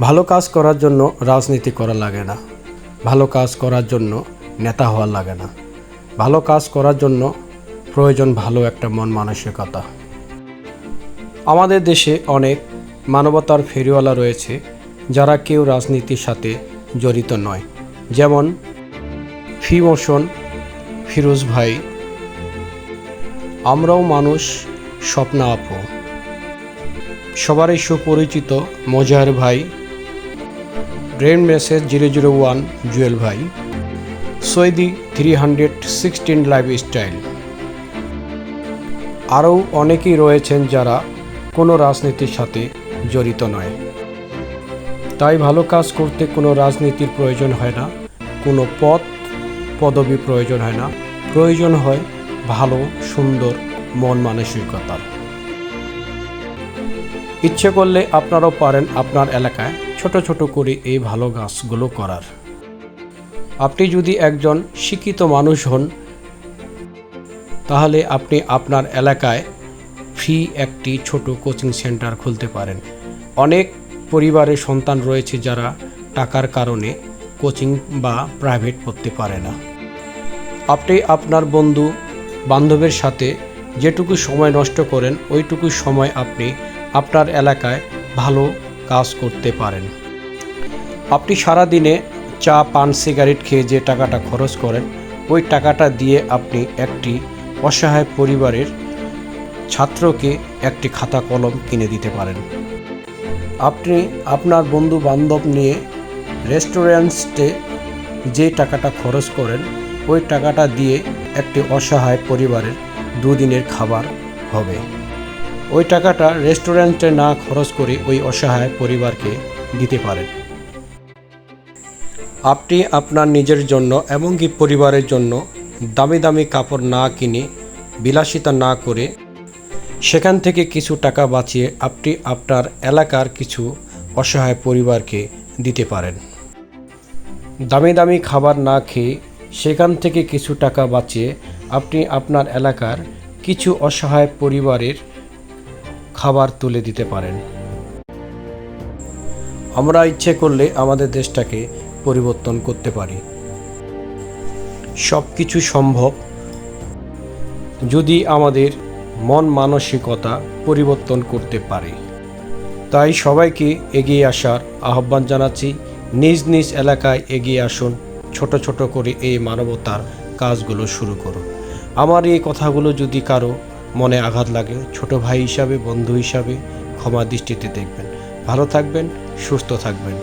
ভালো কাজ করার জন্য রাজনীতি করা লাগে না, ভালো কাজ করার জন্য নেতা হওয়া লাগে না। ভালো কাজ করার জন্য প্রয়োজন ভালো একটা মন মানসিকতা। আমাদের দেশে অনেক মানবতার ফেরিওয়ালা রয়েছে যারা কেউ রাজনীতির সাথে জড়িত নয়, যেমন ফিমোশন, ফিরোজ ভাই, আমরাও মানুষ, স্বপ্না আপু, সবারই সুপরিচিত মজার ভাই, ব্রেন মেসেজ 001 জুয়েল ভাই, সৈদি 316 লাইফস্টাইল। আরও অনেকেই রয়েছেন যারা কোনো রাজনীতির সাথে জড়িত নয়। তাই ভালো কাজ করতে কোনো রাজনীতির প্রয়োজন হয় না, কোনো পদবি প্রয়োজন হয় না, প্রয়োজন হয় ভালো সুন্দর মন মানসিকতার। ইচ্ছে করলে আপনারাও পারেন আপনার এলাকায় ছোট ছোট করে এই ভালো কাজগুলো করার। আপনি যদি একজন শিক্ষিত মানুষ হন, তাহলে আপনি আপনার এলাকায় ফ্রি একটি ছোট কোচিং সেন্টার খুলতে পারেন। অনেক পরিবারের সন্তান রয়েছে যারা টাকার কারণে কোচিং বা প্রাইভেট পড়তে পারে না। আপনি আপনার বন্ধু বান্ধবের সাথে যেটুকু সময় নষ্ট করেন, ওইটুকু সময় আপনি আপনার এলাকায় ভালো কাজ করতে পারেন। আপনি সারাদিনে চা পান সিগারেট খেয়ে যে টাকাটা খরচ করেন, ওই টাকাটা দিয়ে আপনি একটি অসহায় পরিবারের ছাত্রকে একটি খাতা কলম কিনে দিতে পারেন। আপনি আপনার বন্ধু বান্ধব নিয়ে রেস্টুরেন্টে যে টাকাটা খরচ করেন, ওই টাকাটা দিয়ে একটি অসহায় পরিবারের দুদিনের খাবার হবে। ওই টাকাটা রেস্টুরেন্টে না খরচ করে ওই অসহায় পরিবারকে দিতে পারেন। আপনি আপনার নিজের জন্য এমনকি পরিবারের জন্য দামি দামি কাপড় না কিনে, বিলাসিতা না করে, সেখান থেকে কিছু টাকা বাঁচিয়ে আপনি আপনার এলাকার কিছু অসহায় পরিবারকে দিতে পারেন। দামি দামি খাবার না খেয়ে সেখান থেকে কিছু টাকা বাঁচিয়ে আপনি আপনার এলাকার কিছু অসহায় পরিবারের খাবার তুলে দিতে পারেন। আমরা ইচ্ছে করলে আমাদের দেশটাকে পরিবর্তন করতে পারি। সব কিছু সম্ভব যদি আমাদের মন মানসিকতা পরিবর্তন করতে পারে। তাই সবাইকে এগিয়ে আসার আহ্বান জানাচ্ছি। নিজ নিজ এলাকায় এগিয়ে আসুন, ছোট ছোট করে এই মানবতার কাজগুলো শুরু করুন। আমার এই কথাগুলো যদি কারো মনে আঘাত লাগে, ছোট ভাই হিসাবে, বন্ধু হিসাবে ক্ষমা দৃষ্টিতে দেখবেন। ভালো থাকবেন, সুস্থ থাকবেন।